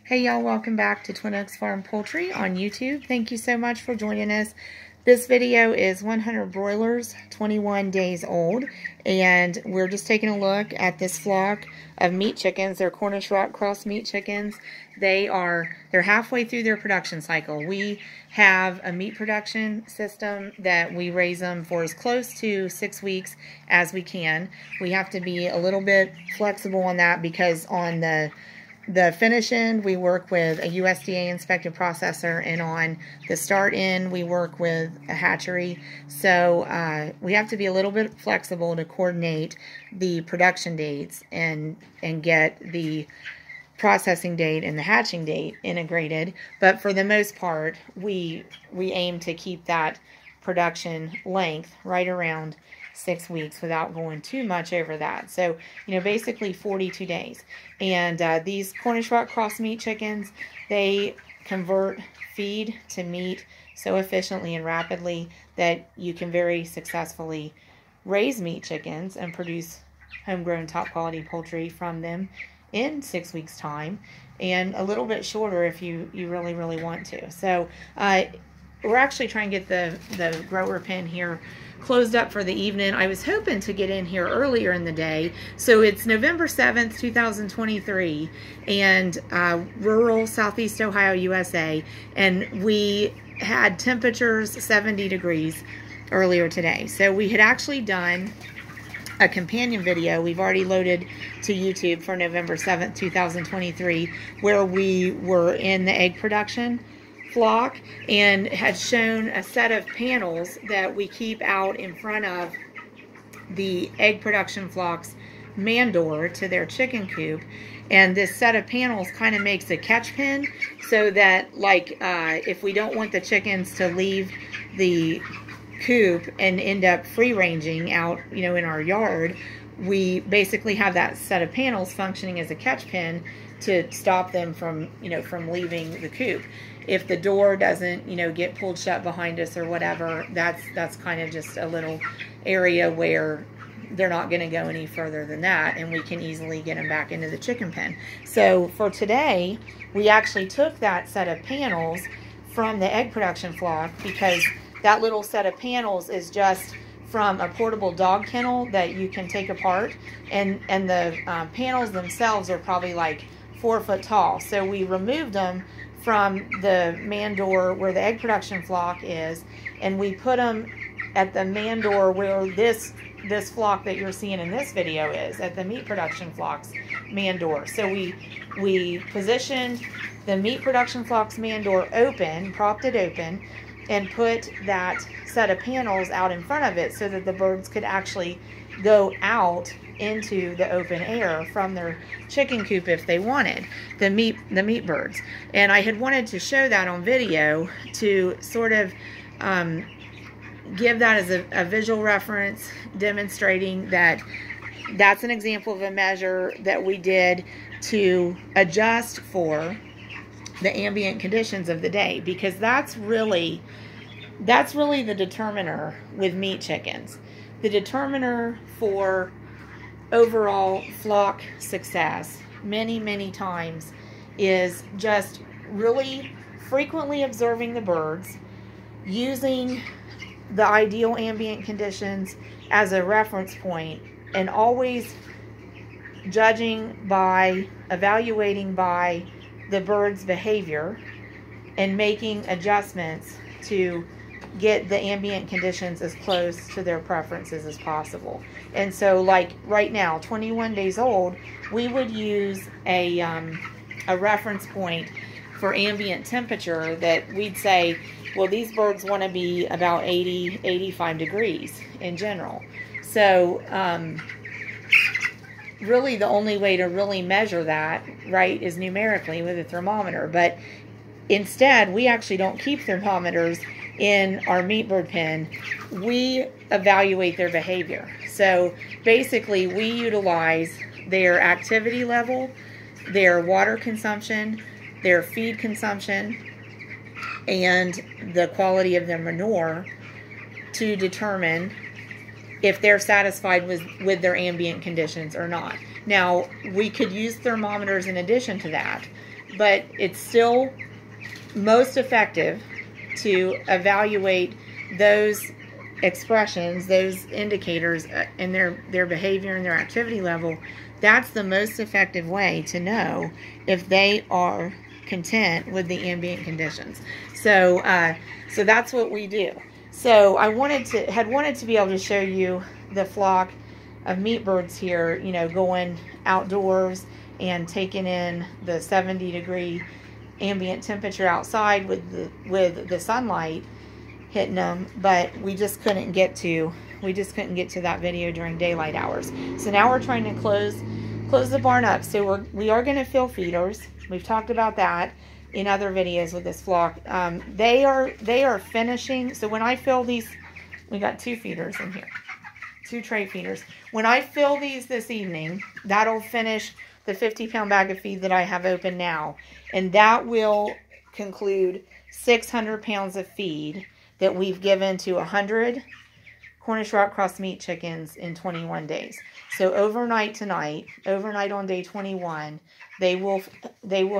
Hey y'all, welcome back to Twin Oaks Farm Poultry on YouTube. Thank you so much for joining us. This video is 100 broilers, 21 days old, and we're just taking a look at this flock of meat chickens. They're Cornish cross meat chickens. They're halfway through their production cycle. We have a meat production system that we raise them for as close to 6 weeks as we can. We have to be a little bit flexible on that because on the finish end, we work with a USDA inspected processor, and on the start end, we work with a hatchery. So we have to be a little bit flexible to coordinate the production dates and get the processing date and the hatching date integrated. But for the most part, we aim to keep that production length right around 6 weeks without going too much over that. So, basically 42 days. And these Cornish cross meat chickens, they convert feed to meat so efficiently and rapidly that you can very successfully raise meat chickens and produce homegrown top quality poultry from them in 6 weeks time, and a little bit shorter if you really want to. So we're actually trying to get the grower pen here closed up for the evening. I was hoping to get in here earlier in the day. So it's November 7th, 2023, and rural Southeast Ohio, USA, and we had temperatures 70 degrees earlier today. So we had actually done a companion video we've already loaded to YouTube for November 7th, 2023, where we were in the egg production flock and had shown a set of panels that we keep out in front of the egg production flock's man door to their chicken coop. And this set of panels kind of makes a catch pen so that, if we don't want the chickens to leave the coop and end up free ranging out, in our yard, we basically have that set of panels functioning as a catch pen to stop them from, from leaving the coop. If the door doesn't, get pulled shut behind us or whatever, that's kind of just a little area where they're not going to go any further than that, and we can easily get them back into the chicken pen. So for today, we actually took that set of panels from the egg production flock, because that little set of panels is just from a portable dog kennel that you can take apart, and the panels themselves are probably like 4 foot tall. So we removed them from the man door where the egg production flock is, and we put them at the man door where this flock that you're seeing in this video is, at the meat production flock's man door. So we positioned the meat production flock's man door open, propped it open, and put that set of panels out in front of it so that the birds could actually go out into the open air from their chicken coop if they wanted, the meat birds. And I had wanted to show that on video to sort of give that as a visual reference, demonstrating that that's an example of a measure that we did to adjust for the ambient conditions of the day, because that's really the determiner with meat chickens. The determiner for overall flock success many times is just really frequently observing the birds, using the ideal ambient conditions as a reference point, and always evaluating by the bird's behavior and making adjustments to get the ambient conditions as close to their preferences as possible. And so, like right now, 21 days old, we would use a reference point for ambient temperature that we'd say, well, these birds want to be about 85 degrees in general. So really the only way to really measure that, right, is numerically with a thermometer. But instead, we actually don't keep thermometers in our meat bird pen. We evaluate their behavior. So basically, we utilize their activity level, their water consumption, their feed consumption, and the quality of their manure to determine if they're satisfied with their ambient conditions or not. Now, we could use thermometers in addition to that, but it's still most effective to evaluate those expressions, those indicators in their behavior and their activity level. That's the most effective way to know if they are content with the ambient conditions. So so that's what we do. So I had wanted to be able to show you the flock of meat birds here, you know, going outdoors and taking in the 70-degree ambient temperature outside with the sunlight hitting them, but we just couldn't get to that video during daylight hours. So now we're trying to close the barn up. So we are going to fill feeders. We've talked about that in other videos with this flock. They are finishing. So when I fill these, we got 2 feeders in here, 2 tray feeders. When I fill these this evening, that'll finish the 50-pound bag of feed that I have open now, and that will conclude 600 pounds of feed that we've given to 100 Cornish rock cross meat chickens in 21 days. So overnight tonight, overnight on day 21, they will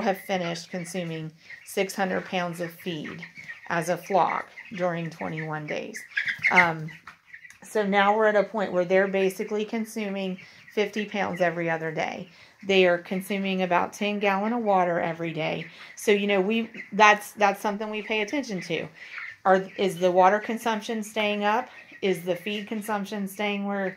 have finished consuming 600 pounds of feed as a flock during 21 days. So now we're at a point where they're basically consuming 50 pounds every other day. They are consuming about 10 gallons of water every day. So, you know, that's something we pay attention to. Is the water consumption staying up? Is the feed consumption staying where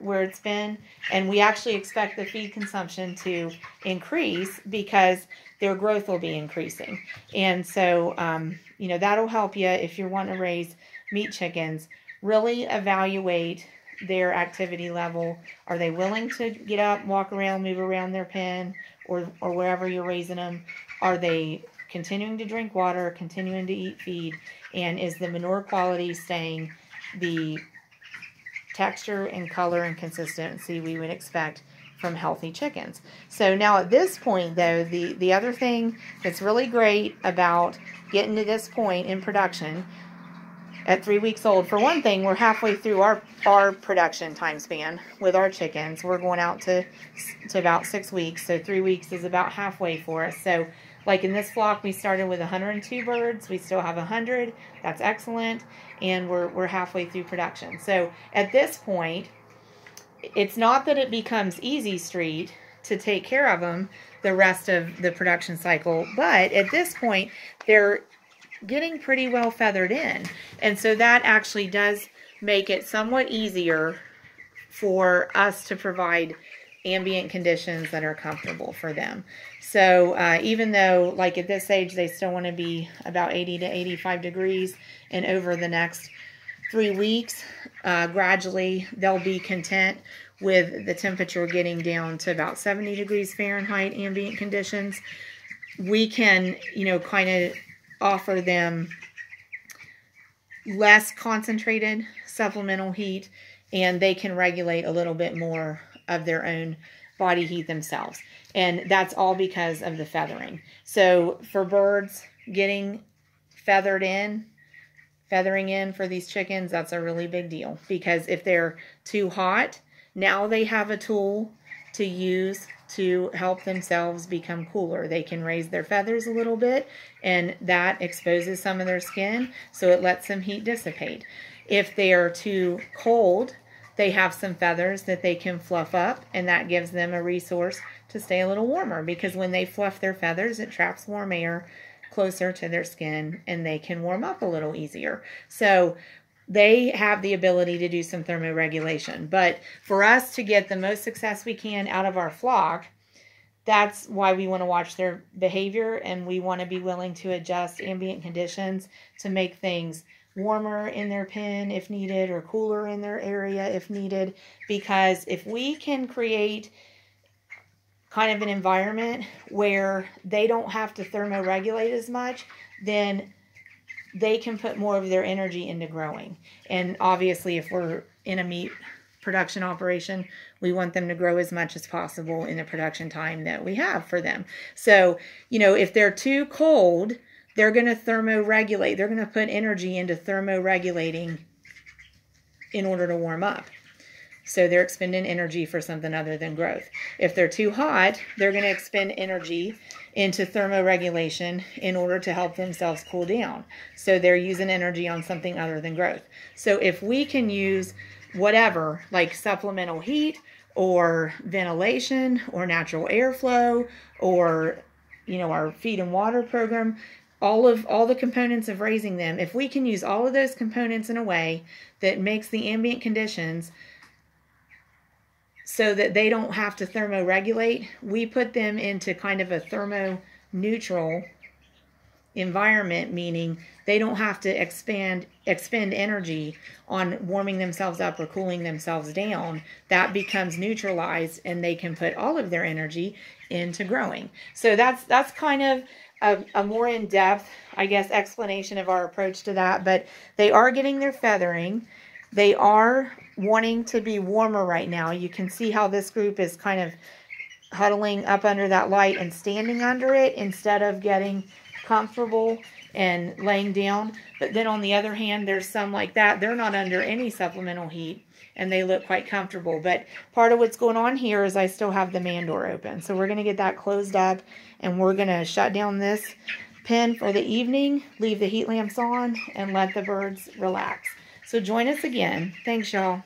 it's been? And we actually expect the feed consumption to increase because their growth will be increasing. And so, you know, that'll help you if you're wanting to raise meat chickens. Really evaluate their activity level. Are they willing to get up, walk around, move around their pen or wherever you're raising them? Are they continuing to drink water, continuing to eat feed? And is the manure quality staying the texture and color and consistency we would expect from healthy chickens? So now at this point, though, the other thing that's really great about getting to this point in production at 3 weeks old, for one thing, we're halfway through our production time span with our chickens. We're going out to about 6 weeks, so 3 weeks is about halfway for us. So like in this flock, we started with 102 birds. We still have 100. That's excellent. And we're halfway through production. So at this point, it's not that it becomes easy street to take care of them the rest of the production cycle, but at this point, they're getting pretty well feathered in. And so that actually does make it somewhat easier for us to provide ambient conditions that are comfortable for them. So even though, like at this age, they still want to be about 80 to 85 degrees, and over the next 3 weeks, gradually they'll be content with the temperature getting down to about 70 degrees Fahrenheit ambient conditions. We can, you know, kind of offer them less concentrated supplemental heat, and they can regulate a little bit more of their own body heat themselves. And that's all because of the feathering. So for birds, getting feathering in for these chickens, that's a really big deal. Because if they're too hot, now they have a tool to use to help themselves become cooler. They can raise their feathers a little bit, and that exposes some of their skin, so it lets some heat dissipate. If they are too cold, they have some feathers that they can fluff up, and that gives them a resource to stay a little warmer, because when they fluff their feathers, it traps warm air closer to their skin, and they can warm up a little easier. So they have the ability to do some thermoregulation. But for us to get the most success we can out of our flock, that's why we want to watch their behavior, and we want to be willing to adjust ambient conditions to make things warmer in their pen if needed, or cooler in their area if needed. Because if we can create kind of an environment where they don't have to thermoregulate as much, then they can put more of their energy into growing. And obviously, if we're in a meat production operation, we want them to grow as much as possible in the production time that we have for them. So, you know, if they're too cold, they're going to thermoregulate. They're going to put energy into thermoregulating in order to warm up. So they're expending energy for something other than growth. If they're too hot, they're going to expend energy into thermoregulation in order to help themselves cool down. So they're using energy on something other than growth. So if we can use whatever, like supplemental heat or ventilation or natural airflow or, our feed and water program, all the components of raising them, if we can use all of those components in a way that makes the ambient conditions so that they don't have to thermoregulate, we put them into kind of a thermo-neutral environment, meaning they don't have to expend energy on warming themselves up or cooling themselves down. That becomes neutralized, and they can put all of their energy into growing. So that's kind of a more in-depth, I guess, explanation of our approach to that. But they are getting their feathering. They are wanting to be warmer right now. You can see how this group is kind of huddling up under that light and standing under it instead of getting comfortable and laying down. But then on the other hand, there's some like that. They're not under any supplemental heat, and they look quite comfortable. But part of what's going on here is I still have the man door open. So we're going to get that closed up, and we're going to shut down this pen for the evening, leave the heat lamps on, and let the birds relax. So join us again. Thanks, y'all.